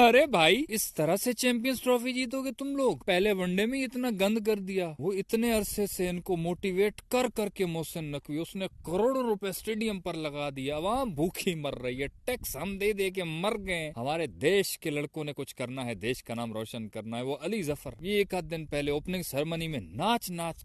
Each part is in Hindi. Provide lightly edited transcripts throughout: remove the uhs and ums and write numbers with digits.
अरे भाई, इस तरह से चैंपियंस ट्रॉफी जीतोगे तुम लोग? पहले वनडे में इतना गंद कर दिया। वो इतने अरसे से इनको मोटिवेट कर करके मोहसिन नकवी, उसने करोड़ों रुपए स्टेडियम पर लगा दिया। वहाँ भूखी मर रही है, टैक्स हम दे दे के मर गए। हमारे देश के लड़कों ने कुछ करना है, देश का नाम रोशन करना है। वो अली जफर, ये एक आध दिन पहले ओपनिंग सेरेमनी में नाच नाच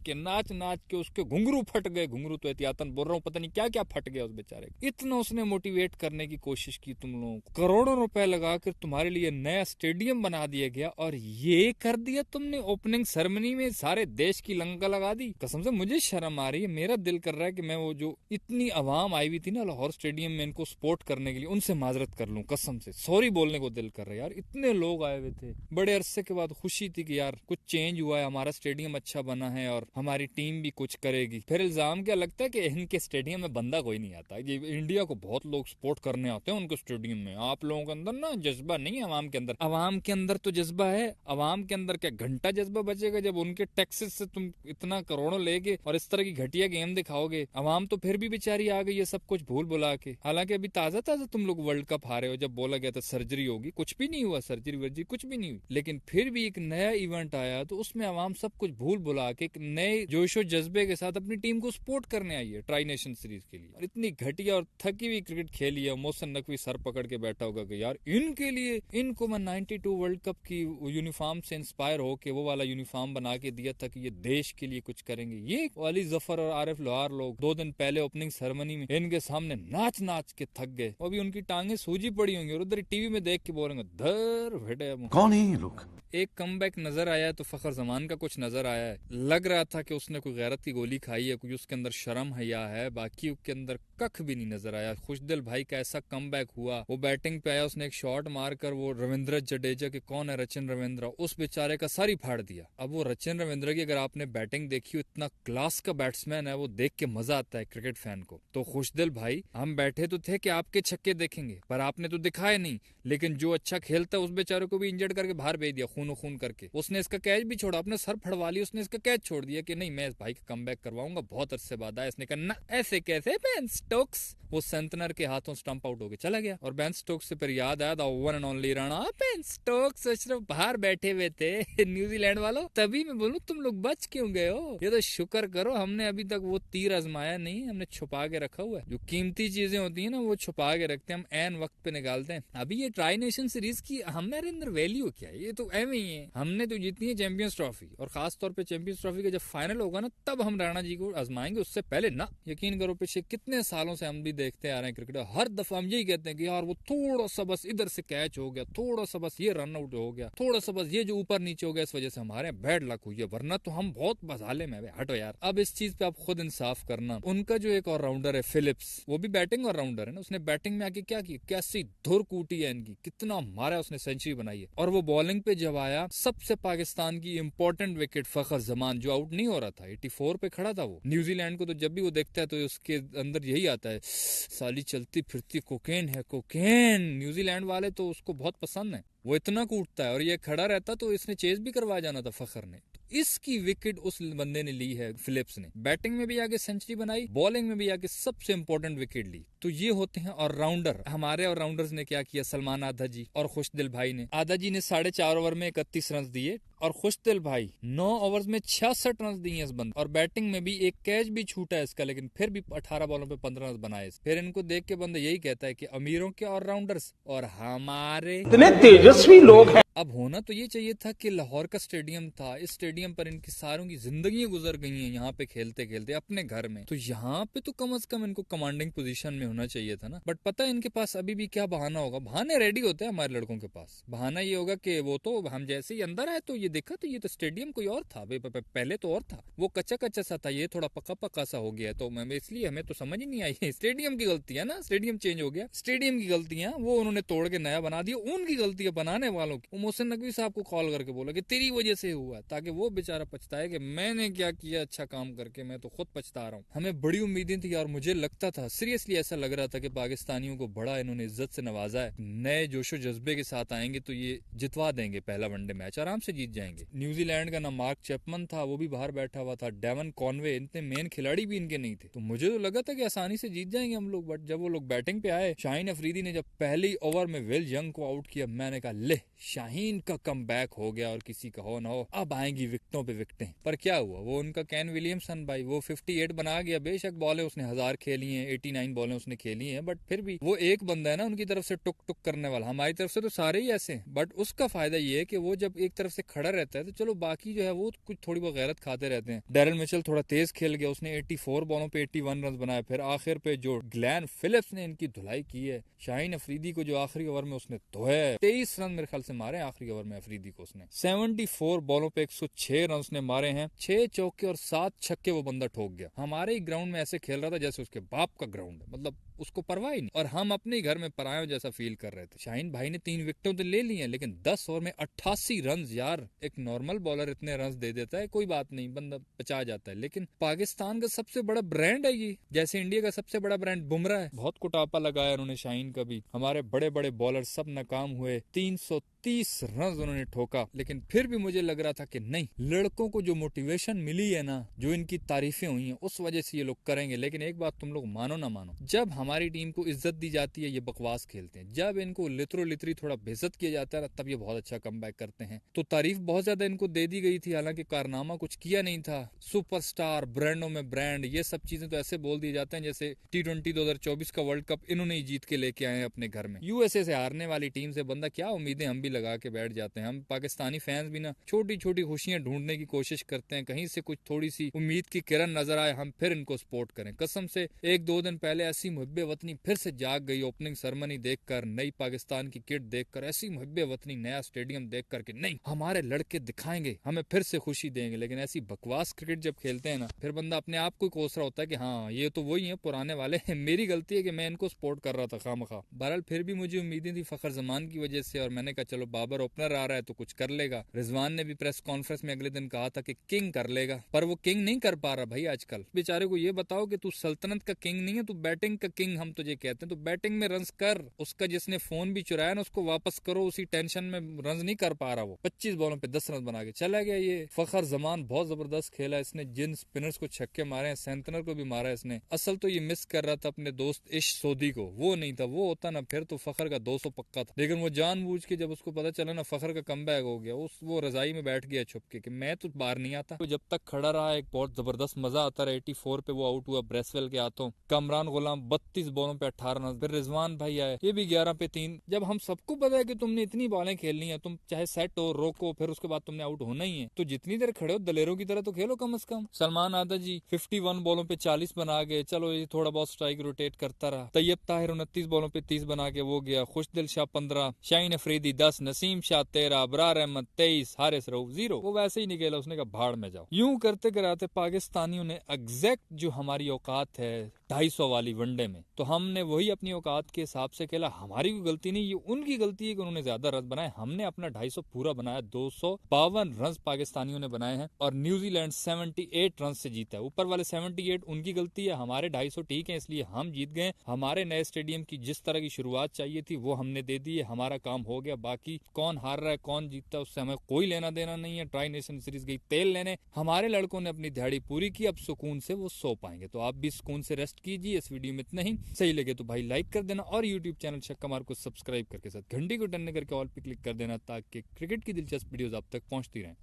के उसके घुंघरू फट गए। घुंघरू तो एहतियातन बोल रहा हूँ, पता नहीं क्या क्या फट गया उस बेचारे। इतना उसने मोटिवेट करने की कोशिश की तुम लोग, करोड़ों रुपए लगाकर तुम्हारे लिए नया स्टेडियम बना दिया गया, और ये कर दिया तुमने ओपनिंग सेरेमनी में, सारे देश की लंका लगा दी। कसम से मुझे शर्म आ रही है। मेरा दिल कर रहा है कि मैं वो जो इतनी आवाम आई हुई थी ना लाहौर स्टेडियम में इनको सपोर्ट करने के लिए, उनसे माजरत कर लूं। कसम से सॉरी बोलने को दिल कर रहा है यार। इतने लोग आए हुए थे, बड़े अरसे के बाद खुशी थी कि यार कुछ चेंज हुआ है, हमारा स्टेडियम अच्छा बना है और हमारी टीम भी कुछ करेगी। फिर इल्जाम क्या लगता है कि इनके स्टेडियम में बंदा कोई नहीं आता। ये इंडिया को बहुत लोग सपोर्ट करने आते हैं उनके स्टेडियम में। आप लोगों के अंदर ना जज्बा नहीं है। अवाम के अंदर, अवाम के अंदर तो जज्बा है। अवाम के अंदर क्या घंटा जज्बा बचेगा जब उनके टैक्सेस से तुम इतना करोड़ों लेके और इस तरह की घटिया गेम दिखाओगे। अवाम तो फिर भी बेचारी आ गई है सब कुछ भूल भुला के। हालांकि अभी ताजा ताजा तुम लोग वर्ल्ड कप हारे हो। जब बोला गया था सर्जरी होगी, कुछ भी नहीं हुआ, सर्जरी वर्जरी कुछ भी नहीं हुई। लेकिन फिर भी एक नया इवेंट आया तो उसमें अवाम सब कुछ भूल भुला के एक नए जोशो जज्बे के साथ अपनी टीम को सपोर्ट करने आई है ट्राई नेशन सीरीज के लिए। और इतनी घटिया और थकी हुई क्रिकेट खेली है। मोहसिन नकवी सर पकड़ के बैठा होगा कि यार इनके लिए, इनको मैं 92 वर्ल्ड कप की यूनिफॉर्म से इंस्पायर होके वो वाला यूनिफॉर्म बना के दिया था कि ये देश के लिए कुछ करेंगे। ये अली जफर और आरिफ लोहार लोग 2 दिन पहले ओपनिंग सेरेमनी में इनके सामने नाच नाच के थक गए। अभी उनकी टांगे सूजी पड़ी होंगी और उधर टीवी में देख के बोलेंगे धर भेटे। कौन है ये लोग? एक कमबैक नजर आया तो फखर जमान का कुछ नजर आया है। लग रहा था कि उसने कोई गैरत की गोली खाई है, कोई उसके अंदर शर्म हया है। बाकी उसके अंदर कख भी नहीं नजर आया। खुशदिल भाई का ऐसा कमबैक हुआ, वो बैटिंग पे आया, उसने एक शॉट मारकर वो रविंद्र जडेजा के, कौन है रचिन रविंद्र, उस बेचारे का सर ही फाड़ दिया। अब वो रचिन रविंद्र की अगर आपने बैटिंग देखी, इतना क्लास का बैट्समैन है, वो देख के मजा आता है क्रिकेट फैन को। तो खुशदिल भाई, हम बैठे तो थे कि आपके छक्के देखेंगे, पर आपने तो दिखाए नहीं। लेकिन जो अच्छा खेलता है उस बेचारे को भी इंजर्ड करके बाहर भेज दिया, खूनो खून करके। उसने इसका कैच भी छोड़ा, अपने सर फड़वा लिया, उसने इसका कैच छोड़ दिया कि नहीं मैं इस भाई का कमबैक करवाऊंगा, बहुत अरसे बाद आया। इसने कहा ना ऐसे कैसे बेन स्टोक्स। वो सेंटनर के हाथों स्टंप आउट हो गया, चला गया। और बेन स्टोक्स से फिर याद आया, one and only Rana Ben Stokes सिर्फ बाहर बैठे हुए थे न्यूजीलैंड वालों। तभी मैं बोलूं तुम लोग बच क्यों गए हो? ये तो शुक्र करो हमने अभी तक वो तीर आजमाया नहीं, हमने छुपा के रखा हुआ है। जो कीमती चीजें होती है ना वो छुपा के रखते हैं, हम एन वक्त पे निकालते हैं। अभी ये ट्राई नेशन सीरीज की हमारे अंदर वैल्यू क्या है? ये तो एवं ही है। हमने तो जीतनी है चैंपियंस ट्रॉफी, और खास तौर पे चैंपियंस ट्रॉफी का जब फाइनल होगा ना तब हम राणा जी को आजमाएंगे, उससे पहले ना। यकीन करो पिछले कितने सालों से हम भी देखते आ रहे हैं क्रिकेट, हर दफा हम यही कहते हैं कि यार वो थोड़ा सा बस इधर से कैच हो गया, थोड़ा सा बस ये रन आउट हो गया, थोड़ा सा बस ये जो ऊपर नीचे हो गया, इस वजह से हमारे बैड लक हुई है, वरना तो हम बहुत बजाले में। हटो यार, अब इस चीज पे आप खुद इंसाफ करना। उनका जो एक ऑलराउंडर है फिलिप्स, वो भी बैटिंग ऑलराउंडर है ना, उसने बैटिंग में आके क्या की, कैसी धुर कूटी है इनकी, कितना मारा उसने, सेंचुरी बनाई है। और वो बॉलिंग पे जब आया, सबसे पाकिस्तान की इंपॉर्टेंट विकेट फखर जमान जो आउट नहीं हो रहा था, 84 पे खड़ा था वो। न्यूजीलैंड को तो जब भी वो देखता है तो उसके अंदर यही आता है, साली चलती फिरती कोकेन है कोकेन। न्यूजीलैंड वाले तो उसको बहुत पसंद है, वो इतना कूटता है। और ये खड़ा रहता तो इसने चेज भी करवा जाना था फखर ने। इसकी विकेट उस बंदे ने ली है फिलिप्स ने। बैटिंग में भी आके सेंचुरी बनाई, बॉलिंग में भी आके सबसे इंपॉर्टेंट विकेट ली। तो ये होते हैं ऑलराउंडर। हमारे ऑलराउंडर्स ने क्या किया, सलमान आधा जी और खुशदिल भाई ने। आधा जी ने 4.5 ओवर में 31 रन दिए, और खुशदिल भाई 9 ओवर्स में 66 रन दिए इस बंदे। और बैटिंग में भी एक कैच भी छूटा है इसका, लेकिन फिर भी 18 बॉलों पे 15 रन बनाए। फिर इनको देख के बंदा यही कहता है कि अमीरों के ऑलराउंडर्स और हमारे इतने तेजस्वी लोग हैं। अब होना तो ये चाहिए था कि लाहौर का स्टेडियम था, इस स्टेडियम पर इनकी सारों की जिंदगी गुजर गई हैं यहाँ पे खेलते खेलते अपने घर में। तो यहाँ पे तो कम से कम इनको कमांडिंग पोजीशन में होना चाहिए था ना। बट पता है इनके पास अभी भी क्या बहाना होगा, बहाने रेडी होते हैं हमारे लड़कों के पास। बहाना ये होगा कि वो तो हम जैसे ही अंदर आए तो ये देखा तो ये तो स्टेडियम कोई और था, पहले तो और था, वो कच्चा कच्चा सा था, ये थोड़ा पक्का पक्का सा हो गया। तो इसलिए हमें तो समझ ही नहीं आई, स्टेडियम की गलती है ना, स्टेडियम चेंज हो गया, स्टेडियम की गलतियां वो उन्होंने तोड़ के नया बना दिया, उनकी गलती है बनाने वालों की। मोहसिन नकवी साहब को कॉल करके बोला कि तेरी वजह से हुआ, ताकि वो बेचारा पछताए कि मैंने क्या किया अच्छा काम करके, मैं तो खुद पछता रहा हूँ। हमें बड़ी उम्मीदें थी और मुझे लगता था, सीरियसली ऐसा लग रहा था कि पाकिस्तानियों को बड़ा इन्होंने इज्जत से नवाजा है, नए जोशो जज्बे के साथ आएंगे तो ये जितवा देंगे, पहला वनडे मैच आराम से जीत जाएंगे। न्यूजीलैंड का ना मार्क चैपमन था, वो भी बाहर बैठा हुआ था, डेवन कॉनवे, इतने मेन खिलाड़ी भी इनके नहीं थे। तो मुझे तो लगा था कि आसानी से जीत जाएंगे हम लोग, बट जब वो लोग बैटिंग पे आए, शाहीन अफरीदी ने जब पहली ओवर में विल यंग को आउट किया, मैंने कहा ले शाहीन का कमबैक हो गया और किसी का हो ना हो, अब आएंगी विकेटों पे विकेटें। पर क्या हुआ, वो उनका कैन विलियमसन भाई वो 58 बना गया। बेशक बॉलें उसने 1000 खेली हैं, 89 बॉलें उसने खेली हैं, बट फिर भी वो एक बंदा है ना उनकी तरफ से टुक टुक करने वाला। हमारी तरफ से तो सारे ही ऐसे हैं, बट उसका फायदा ये है कि वो जब एक तरफ से खड़ा रहता है तो चलो बाकी जो है वो कुछ थोड़ी बहुत गैरत खाते रहते हैं। डैरल मिचेल थोड़ा तेज खेल गया, उसने 84 बॉलों पे 81 रन बनाए। फिर आखिर पे जो ग्लेन फिलिप्स ने इनकी धुलाई की है, शाहीन अफरीदी को जो आखिरी ओवर में उसने धोया, 23 रन मेरे ख्याल से मारे आखिरी ओवर में अफरीदी को उसने। 74 बॉलों पे 106 रन उसने मारे हैं, 6 चौके और 7 छक्के वो बंदा ठोक गया। हमारे ही ग्राउंड में ऐसे खेल रहा था जैसे उसके बाप का ग्राउंड है, मतलब उसको परवाह ही नहीं, और हम अपने घर में परायों जैसा फील कर रहे थे। शाहीन भाई ने 3 विकेटों तो ले ली हैं, लेकिन 10 ओवर में 88 रन, यार एक नॉर्मल बॉलर इतने रन दे देता है, कोई बात नहीं, बंदा बचा जाता है। लेकिन पाकिस्तान का सबसे बड़ा ब्रांड है ये, जैसे इंडिया का सबसे बड़ा ब्रांड बुमराह है। बहुत कुटापा लगाया उन्होंने शाहीन का भी। हमारे बड़े बड़े बॉलर सब नाकाम हुए, 330 रन उन्होंने ठोका। लेकिन फिर भी मुझे लग रहा था कि नहीं, लड़कों को जो मोटिवेशन मिली है ना, जो इनकी तारीफें हुई हैं, उस वजह से ये लोग करेंगे। लेकिन एक बात तुम लोग मानो ना मानो, जब हमारी टीम को इज्जत दी जाती है ये बकवास खेलते हैं, जब इनको लितरो लितरी थोड़ा बेइज्जत किया जाता है ना, तब ये बहुत अच्छा कमबैक करते हैं। तो तारीफ बहुत ज्यादा इनको दे दी गई थी, हालांकि कारनामा कुछ किया नहीं था। सुपरस्टार, ब्रांडों में ब्रांड, ये सब चीजें तो ऐसे बोल दिए जाते हैं जैसे T20 2024 का वर्ल्ड कप इन्होंने ही जीत के लेके आए हैं अपने घर में। यूएसए से हारने वाली टीम से बंदा क्या उम्मीदें हम भी लगा के बैठ जाते हैं। हम पाकिस्तानी फैंस भी ना छोटी छोटी खुशियां ढूंढने की कोशिश करते हैं, कहीं से कुछ थोड़ी सी उम्मीद की किरण नजर आए, हम फिर इनको सपोर्ट करें। कसम से 1-2 दिन पहले ऐसी मुहब्बे वतनी फिर से जाग गई, ओपनिंग सेरेमनी देखकर, नई पाकिस्तान की किट देखकर, ऐसी मुहब्बे वतनी, नया स्टेडियम देख कर के नहीं हमारे लड़के दिखाएंगे, हमें फिर से खुशी देंगे। लेकिन ऐसी बकवास क्रिकेट जब खेलते हैं ना, फिर बंदा अपने आप को कोस रहा होता है कि हाँ ये तो वही है पुराने वाले, मेरी गलती है कि मैं इनको सपोर्ट कर रहा था खामखा। बहरहाल फिर भी मुझे उम्मीदें थी फखर जमान की वजह से, और मैंने कहा चलो बाबर ओपनर आ रहा है तो कुछ कर लेगा। रिजवान ने भी प्रेस कॉन्फ्रेंस में अगले दिन कहा था कि किंग कर लेगा, पर वो किंग नहीं कर पा रहा भाई आजकल। बेचारे को ये बताओ कि तू सल्तनत का किंग नहीं है, तू बैटिंग का किंग हम तुझे कहते हैं, तो बैटिंग में रन्स कर। उसका जिसने फोन भी चुराया ना उसको वापस करो, उसी टेंशन में रन्स नहीं कर पा रहा वो। 25 बॉलों पे 10 रन बना के चला गया ये। फखर जमान बहुत जबरदस्त खेला, इसने जिन स्पिनर्स को छक्के मारे हैं, सेंटनर को भी मारा इसने। असल तो ये मिस कर रहा था अपने दोस्त इश सोदी को, वो नहीं था, वो होता ना फिर तो फखर का 200 पक्का था। लेकिन वो जानबूझ के जब उसको पता चला ना फखर का कमबैक हो गया, वो रजाई में बैठ गया छुप के कि मैं तो बाहर नहीं आता। तो जब तक खड़ा रहा एक बहुत जबरदस्त मजा आता रहा। 84 पे वो आउट हुआ ब्रेसवेल के हाथों। कमरान गुलाम 32 बॉलों पे 18 रन। फिर रिजवान भाई आए, ये भी 11 पे 3। जब हम सबको पता है कि तुमने इतनी बॉलें खेलनी है, तुम चाहे सेट हो, रोको, फिर उसके बाद तुमने आउट होना ही है, तो जितनी देर खड़े हो दलेरों की तरह तो खेलो कम से कम। सलमान आदा जी 51 बॉलों पे 40 बना गए, चलो ये थोड़ा बहुत स्ट्राइक रोटेट करता रहा। तैयब ताहिर 29 बॉलों पे 30 बना के वो गया। खुशदिल शाह 15, शाहीन अफरीदी 10, नसीम शाह 13, अबरार अहमद 23, हारिस रऊफ 0। वो वैसे ही निकला, उसने कहा भाड़ में जाओ। यूं करते कराते पाकिस्तानियों ने एग्जैक्ट जो हमारी औकात है 250 वाली वनडे में, तो हमने वही अपनी औकात के हिसाब से खेला। हमारी कोई गलती नहीं, ये उनकी गलती है कि उन्होंने ज्यादा रन बनाए। हमने अपना 250 पूरा बनाया। 252 रन पाकिस्तानियों ने बनाए हैं और न्यूजीलैंड 78 रन से जीता है। ऊपर वाले 78 उनकी गलती है, हमारे 250 ठीक है, इसलिए हम जीत गए। हमारे नए स्टेडियम की जिस तरह की शुरुआत चाहिए थी वो हमने दे दी है, हमारा काम हो गया। बाकी कौन हार रहा है कौन जीतता है उससे हमें कोई लेना देना नहीं है। ट्राई नेशन सीरीज गई तेल लेने, हमारे लड़कों ने अपनी दिहाड़ी पूरी की, अब सुकून से वो सो पाएंगे। तो आप भी सुकून से रेस्ट कीजिए। इस वीडियो में इतना ही, सही लगे तो भाई लाइक कर देना और यूट्यूब चैनल शक्का मार को सब्सक्राइब करके साथ घंटी को टन करके ऑल पे क्लिक कर देना, ताकि क्रिकेट की दिलचस्प वीडियोस आप तक पहुंचती रहें।